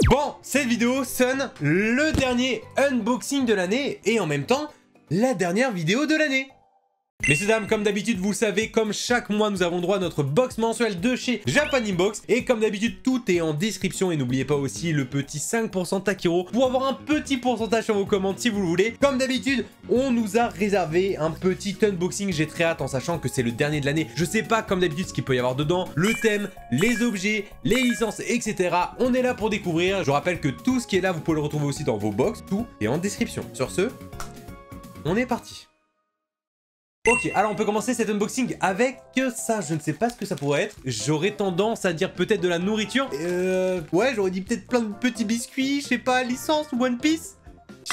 Bon, cette vidéo sonne le dernier unboxing de l'année et en même temps, la dernière vidéo de l'année. Messieurs dames, comme d'habitude, vous savez, comme chaque mois, nous avons droit à notre box mensuelle de chez Japan Inbox. Et comme d'habitude, tout est en description. Et n'oubliez pas aussi le petit 5% Takiro pour avoir un petit pourcentage sur vos commandes si vous le voulez. Comme d'habitude, on nous a réservé un petit unboxing. J'ai très hâte en sachant que c'est le dernier de l'année. Je sais pas, comme d'habitude, ce qu'il peut y avoir dedans. Le thème, les objets, les licences, etc. On est là pour découvrir. Je rappelle que tout ce qui est là, vous pouvez le retrouver aussi dans vos box. Tout est en description. Sur ce, on est parti. Ok, alors on peut commencer cet unboxing avec ça, je ne sais pas ce que ça pourrait être. J'aurais tendance à dire peut-être de la nourriture. Ouais, j'aurais dit peut-être plein de petits biscuits, je sais pas, licence ou One Piece.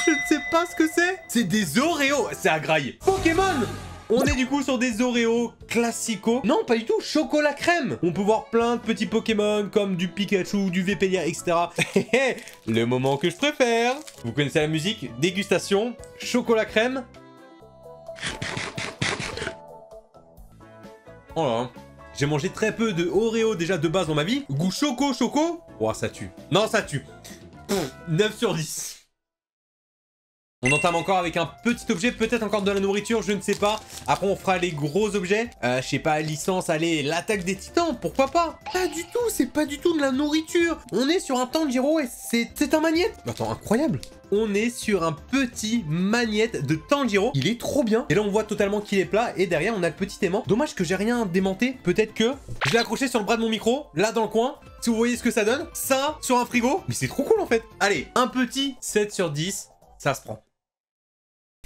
Je ne sais pas ce que c'est. C'est des Oreos, c'est à grailler. Pokémon! On est du coup sur des Oreos classico. Non, pas du tout, chocolat crème. On peut voir plein de petits Pokémon comme du Pikachu, du Vépelia, etc. Le moment que je préfère. Vous connaissez la musique, dégustation, chocolat crème. Oh là, j'ai mangé très peu de Oreo déjà de base dans ma vie. Goût choco. Oh, ça tue. Non, ça tue. 9 sur 10. On entame encore avec un petit objet, peut-être encore de la nourriture, je ne sais pas. Après, on fera les gros objets. Je sais pas, licence, allez, l'attaque des titans, pourquoi pas? Pas du tout, c'est pas du tout de la nourriture. On est sur un Tanjiro et c'est un magnète. Attends, incroyable. On est sur un petit magnète de Tanjiro. Il est trop bien. Et là, on voit totalement qu'il est plat. Et derrière, on a le petit aimant. Dommage que j'ai rien démonté. Peut-être que je l'ai accroché sur le bras de mon micro, là dans le coin. Si vous voyez ce que ça donne. Ça, sur un frigo. Mais c'est trop cool en fait. Allez, un petit 7 sur 10. Ça se prend.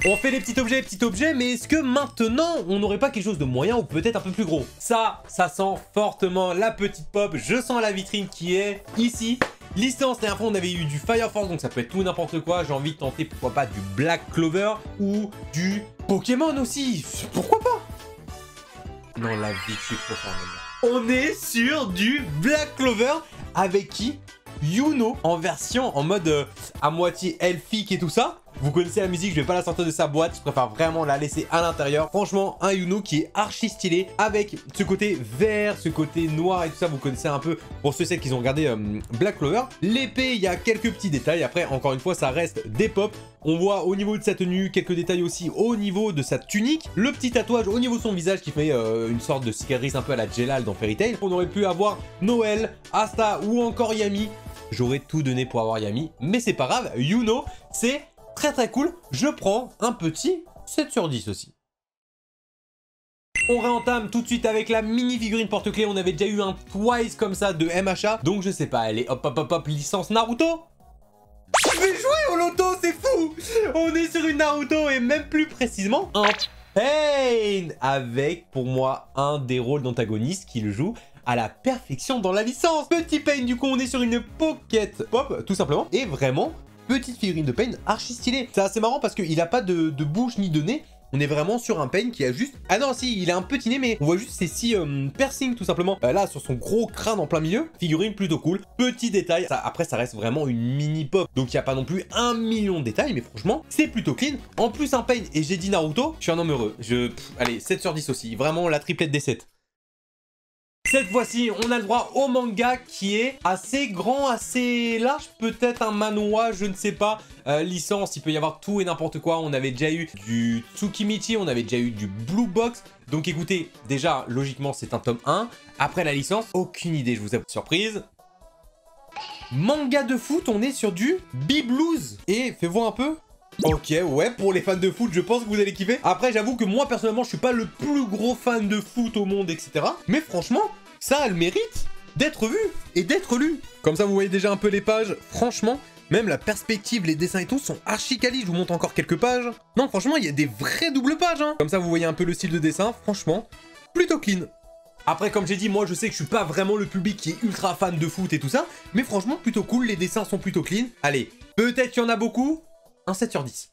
On fait les petits objets, mais est-ce que maintenant, on n'aurait pas quelque chose de moyen ou peut-être un peu plus gros? Ça sent fortement la petite pop. Je sens la vitrine qui est ici. Licence, dernière fois, on avait eu du Fire Force, donc ça peut être tout n'importe quoi. J'ai envie de tenter, pourquoi pas, du Black Clover ou du Pokémon aussi. Pourquoi pas? Non, la vie, je suis trop fort maintenant. On est sur du Black Clover avec qui? Yuno en version en mode à moitié elfique et tout ça. Vous connaissez la musique, je vais pas la sortir de sa boîte, je préfère vraiment la laisser à l'intérieur. Franchement, un Yuno qui est archi stylé avec ce côté vert, ce côté noir et tout ça. Vous connaissez un peu pour ceux et celles qui ont regardé Black Clover. L'épée, il y a quelques petits détails. Après, encore une fois, ça reste des pop. On voit au niveau de sa tenue quelques détails aussi au niveau de sa tunique. Le petit tatouage au niveau de son visage qui fait une sorte de cicatrice un peu à la Jelal dans Fairy Tail. On aurait pu avoir Noël, Asta ou encore Yami. J'aurais tout donné pour avoir Yami, mais c'est pas grave. Yuno, c'est très cool. Je prends un petit 7 sur 10 aussi. On réentame tout de suite avec la mini figurine porte-clés. On avait déjà eu un Twice comme ça de MHA. Donc je sais pas, allez, hop, licence Naruto. Je vais jouer au loto, c'est fou. On est sur une Naruto et même plus précisément un Pain. Avec pour moi un des rôles d'antagoniste qui le joue à la perfection dans la licence. Petit Pain, du coup, on est sur une Pocket Pop, tout simplement. Et vraiment, petite figurine de Pain archi stylée. C'est assez marrant parce qu'il a pas de bouche ni de nez. On est vraiment sur un Pain qui a juste... Ah non, si, il a un petit nez, mais on voit juste ses 6 piercings, tout simplement. Là, sur son gros crâne en plein milieu. Figurine plutôt cool. Petit détail. Ça, après, ça reste vraiment une mini pop. Donc, il n'y a pas non plus 1 million de détails, mais franchement, c'est plutôt clean. En plus, un Pain, et j'ai dit Naruto, je suis un homme heureux. Allez, 7 sur 10 aussi. Vraiment, la triplette des 7. Cette fois-ci, on a le droit au manga qui est assez grand, assez large, peut-être un manhwa, je ne sais pas. Licence, il peut y avoir tout et n'importe quoi. On avait déjà eu du Tsukimichi, on avait déjà eu du Blue Box. Donc écoutez, déjà, logiquement, c'est un tome 1. Après la licence, aucune idée, je vous avoue. Surprise. Manga de foot, on est sur du B-Blues. Et fais voir un peu. Ok, ouais, pour les fans de foot, je pense que vous allez kiffer. Après, j'avoue que moi, personnellement, je suis pas le plus gros fan de foot au monde, etc. Mais franchement, ça a le mérite d'être vu et d'être lu. Comme ça, vous voyez déjà un peu les pages. Franchement, même la perspective, les dessins et tout sont archi quali. Je vous montre encore quelques pages. Non, franchement, il y a des vraies doubles pages, hein. Comme ça, vous voyez un peu le style de dessin. Franchement, plutôt clean. Après, comme j'ai dit, moi, je sais que je suis pas vraiment le public qui est ultra fan de foot et tout ça. Mais franchement, plutôt cool. Les dessins sont plutôt clean. Allez, peut-être qu'il y en a beaucoup. Un 7 sur 10.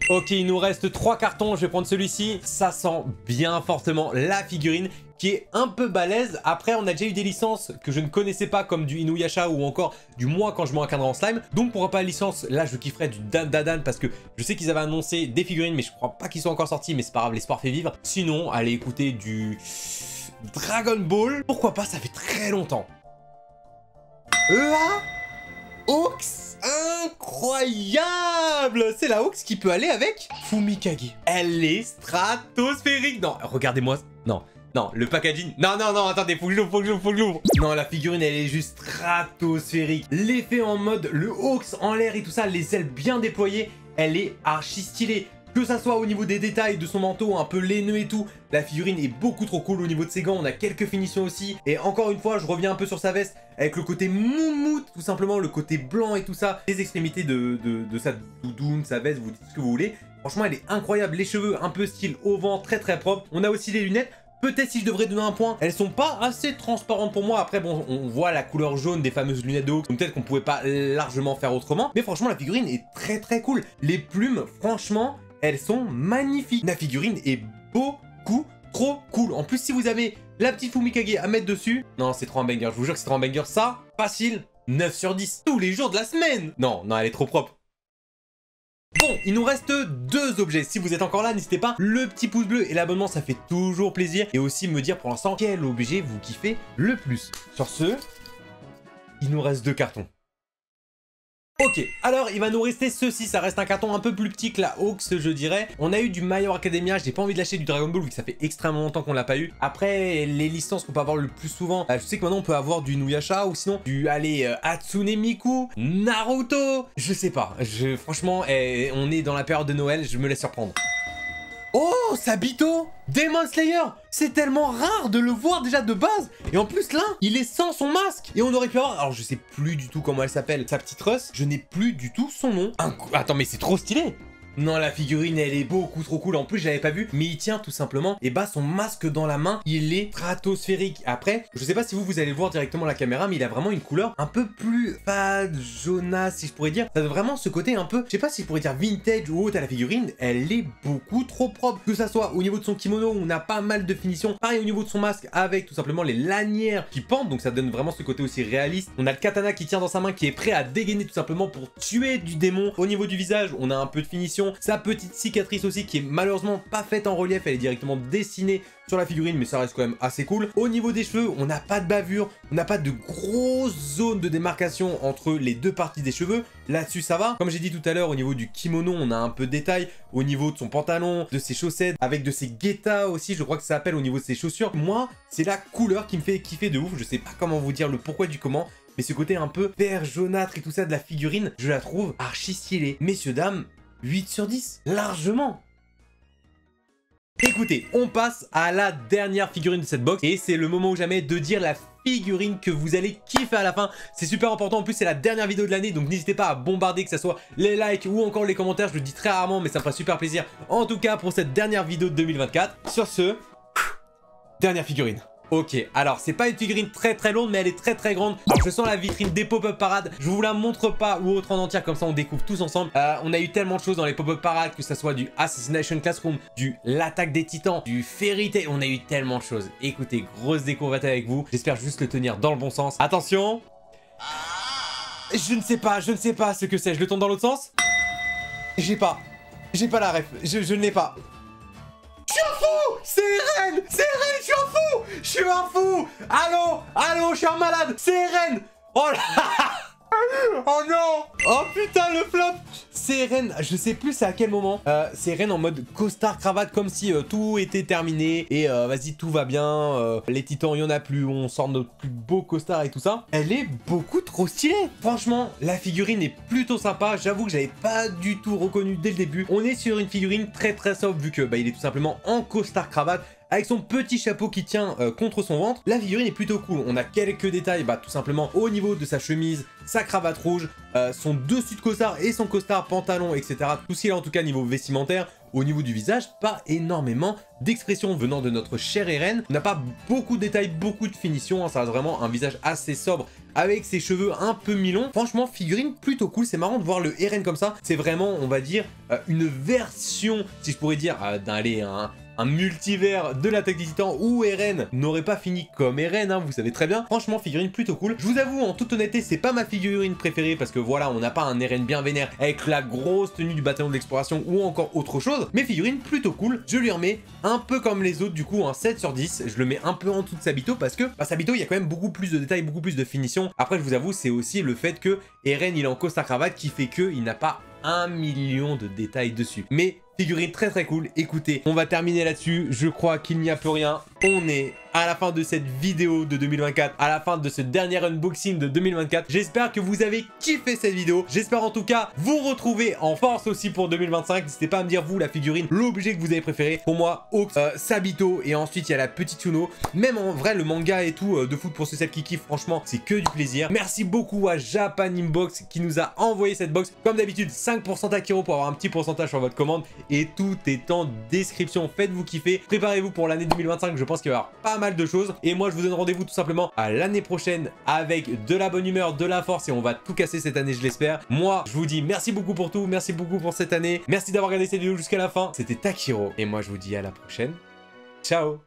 Ok, il nous reste 3 cartons, je vais prendre celui-ci. Ça sent bien fortement la figurine qui est un peu balèze. Après, on a déjà eu des licences que je ne connaissais pas comme du Inuyasha ou encore du Moi quand je me requinderai en slime. Donc pourquoi pas la licence, là je kifferais du Dan Dadan parce que je sais qu'ils avaient annoncé des figurines mais je crois pas qu'ils soient encore sortis, mais c'est pas grave, l'espoir fait vivre. Sinon, allez écouter du Dragon Ball. Pourquoi pas, ça fait très longtemps. EA Ox incroyable. C'est la Ox qui peut aller avec Fumikage. Elle est stratosphérique. Non, regardez-moi. Non. Non, le packaging... Non, non, non, attendez, faut que je l'ouvre. Non, la figurine, elle est juste stratosphérique. L'effet en mode, le Hawks en l'air et tout ça, les ailes bien déployées, elle est archi stylée. Que ça soit au niveau des détails de son manteau, un peu laineux et tout, la figurine est beaucoup trop cool. Au niveau de ses gants, on a quelques finitions aussi. Et encore une fois, je reviens un peu sur sa veste, avec le côté moumoute, tout simplement, le côté blanc et tout ça. Les extrémités de sa doudoune, sa veste, vous dites ce que vous voulez. Franchement, elle est incroyable. Les cheveux, un peu style au vent, très très propre. On a aussi les lunettes. Peut-être si je devrais donner un point, elles sont pas assez transparentes pour moi. Après, bon, on voit la couleur jaune des fameuses lunettes de Hawks, donc peut-être qu'on pouvait pas largement faire autrement. Mais franchement, la figurine est très très cool. Les plumes, franchement, elles sont magnifiques. La figurine est beaucoup trop cool. En plus, si vous avez la petite Fumikage à mettre dessus, non, c'est trop un banger. Je vous jure que c'est trop un banger. Ça, facile, 9 sur 10. Tous les jours de la semaine. Non, non, elle est trop propre. Bon, il nous reste 2 objets. Si vous êtes encore là, n'hésitez pas. Le petit pouce bleu et l'abonnement, ça fait toujours plaisir. Et aussi me dire pour l'instant quel objet vous kiffez le plus. Sur ce, il nous reste 2 cartons. Ok, alors il va nous rester ceci, ça reste un carton un peu plus petit que la Hawks, je dirais. On a eu du My Hero Academia, j'ai pas envie de lâcher du Dragon Ball vu que ça fait extrêmement longtemps qu'on l'a pas eu. Après, les licences qu'on peut avoir le plus souvent, je sais que maintenant on peut avoir du Nuyasha ou sinon du, allez, Hatsune Miku, Naruto, je sais pas. Franchement, on est dans la période de Noël, je me laisse surprendre. Oh, Sabito Demon Slayer. C'est tellement rare de le voir déjà de base. Et en plus là, il est sans son masque. Et on aurait pu avoir... Alors je sais plus du tout comment elle s'appelle, sa petite Russ. Je n'ai plus du tout son nom. Attends, mais c'est trop stylé. Non, la figurine, elle est beaucoup trop cool. En plus, je l'avais pas vu, mais il tient tout simplement, et bah, son masque dans la main, il est stratosphérique. Après, je sais pas si vous allez le voir directement à la caméra, mais il a vraiment une couleur un peu plus fade, jaunasse, si je pourrais dire. Ça a vraiment ce côté un peu, je sais pas si je pourrais dire vintage ou autre à la figurine, elle est beaucoup trop propre. Que ça soit au niveau de son kimono, où on a pas mal de finitions. Pareil au niveau de son masque, avec tout simplement les lanières qui pendent, donc ça donne vraiment ce côté aussi réaliste. On a le katana qui tient dans sa main, qui est prêt à dégainer tout simplement pour tuer du démon. Au niveau du visage, on a un peu de finition. Sa petite cicatrice aussi qui est malheureusement pas faite en relief, elle est directement dessinée sur la figurine, mais ça reste quand même assez cool. Au niveau des cheveux, on n'a pas de bavure, on n'a pas de grosses zones de démarcation entre les 2 parties des cheveux. Là-dessus, ça va. Comme j'ai dit tout à l'heure, au niveau du kimono, on a un peu de détail. Au niveau de son pantalon, de ses chaussettes, avec de ses guettas aussi, je crois que ça s'appelle au niveau de ses chaussures. Moi, c'est la couleur qui me fait kiffer de ouf. Je sais pas comment vous dire le pourquoi du comment, mais ce côté un peu vert jaunâtre et tout ça de la figurine, je la trouve archi stylée. Messieurs, dames, 8 sur 10, largement. Écoutez, on passe à la dernière figurine de cette box et c'est le moment ou jamais de dire la figurine que vous allez kiffer à la fin. C'est super important, en plus c'est la dernière vidéo de l'année, donc n'hésitez pas à bombarder, que ce soit les likes ou encore les commentaires. Je le dis très rarement, mais ça me fera super plaisir en tout cas pour cette dernière vidéo de 2024. Sur ce, dernière figurine. Ok, alors c'est pas une figurine très lourde, mais elle est très grande. Alors je sens la vitrine des pop-up parades. Je vous la montre pas ou autre en entière, comme ça on découvre tous ensemble. On a eu tellement de choses dans les pop-up parades, que ça soit du Assassination Classroom, du L'attaque des titans, du Fairy Tail. On a eu tellement de choses. Écoutez, grosse découverte avec vous. J'espère juste le tenir dans le bon sens. Attention. Je ne sais pas ce que c'est. Je le tourne dans l'autre sens. J'ai pas la ref. Je ne l'ai pas. Je suis un fou! C'est Eren! C'est Eren! Je suis un fou! Je suis un fou! Allô, je suis un malade! C'est Eren! Oh là! Oh non! Oh putain, le flop! C'est Eren, je sais plus c'est à quel moment. C'est Eren en mode costard cravate, comme si tout était terminé. Et vas-y, tout va bien. Les titans, il y en a plus. On sort notre plus beau costard et tout ça. Elle est beaucoup trop stylée. Franchement, la figurine est plutôt sympa. J'avoue que j'avais pas du tout reconnu dès le début. On est sur une figurine très sobre, vu que bah, il est tout simplement en costard cravate, avec son petit chapeau qui tient contre son ventre. La figurine est plutôt cool. On a quelques détails, bah, tout simplement au niveau de sa chemise, sa cravate rouge, son dessus de costard et son costard, pantalon, etc. Tout ce qu'il a en tout cas niveau vestimentaire. Au niveau du visage, pas énormément d'expression venant de notre cher Eren. On n'a pas beaucoup de détails, beaucoup de finition, hein. Ça reste vraiment un visage assez sobre avec ses cheveux un peu mi-longs. Franchement, figurine plutôt cool. C'est marrant de voir le Eren comme ça. C'est vraiment, on va dire, une version, si je pourrais dire, d'un un multivers de l'attaque des titans où Eren n'aurait pas fini comme Eren, hein, vous savez très bien. Franchement, figurine plutôt cool. Je vous avoue, en toute honnêteté, c'est pas ma figurine préférée parce que voilà, on n'a pas un Eren bien vénère avec la grosse tenue du bataillon de l'exploration ou encore autre chose. Mais figurine plutôt cool. Je lui remets un peu comme les autres, du coup, un 7 sur 10. Je le mets un peu en dessous de Sabito parce que Sabito, il y a quand même beaucoup plus de détails, beaucoup plus de finition. Après, je vous avoue, c'est aussi le fait que Eren, il est en costard cravate qui fait qu'il n'a pas 1 million de détails dessus. Mais figurine très très cool. Écoutez, on va terminer là-dessus. Je crois qu'il n'y a plus rien. On est à la fin de cette vidéo de 2024, à la fin de ce dernier unboxing de 2024. J'espère que vous avez kiffé cette vidéo. J'espère en tout cas vous retrouver en force aussi pour 2025. N'hésitez pas à me dire, vous, la figurine, l'objet que vous avez préféré. Pour moi, Hawks, Sabito, et ensuite il y a la petite Yuno. Même en vrai, le manga et tout, de foot pour ceux qui kiffent, franchement, c'est que du plaisir. Merci beaucoup à Japan Inbox qui nous a envoyé cette box. Comme d'habitude, 5% Takiro pour avoir un petit pourcentage sur votre commande. Et tout est en description. Faites-vous kiffer. Préparez-vous pour l'année 2025. Je pense qu'il va y avoir pas mal de choses. Et moi, je vous donne rendez-vous tout simplement à l'année prochaine avec de la bonne humeur, de la force, et on va tout casser cette année, je l'espère. Moi, je vous dis merci beaucoup pour tout. Merci beaucoup pour cette année. Merci d'avoir regardé cette vidéo jusqu'à la fin. C'était Takiro. Et moi, je vous dis à la prochaine. Ciao!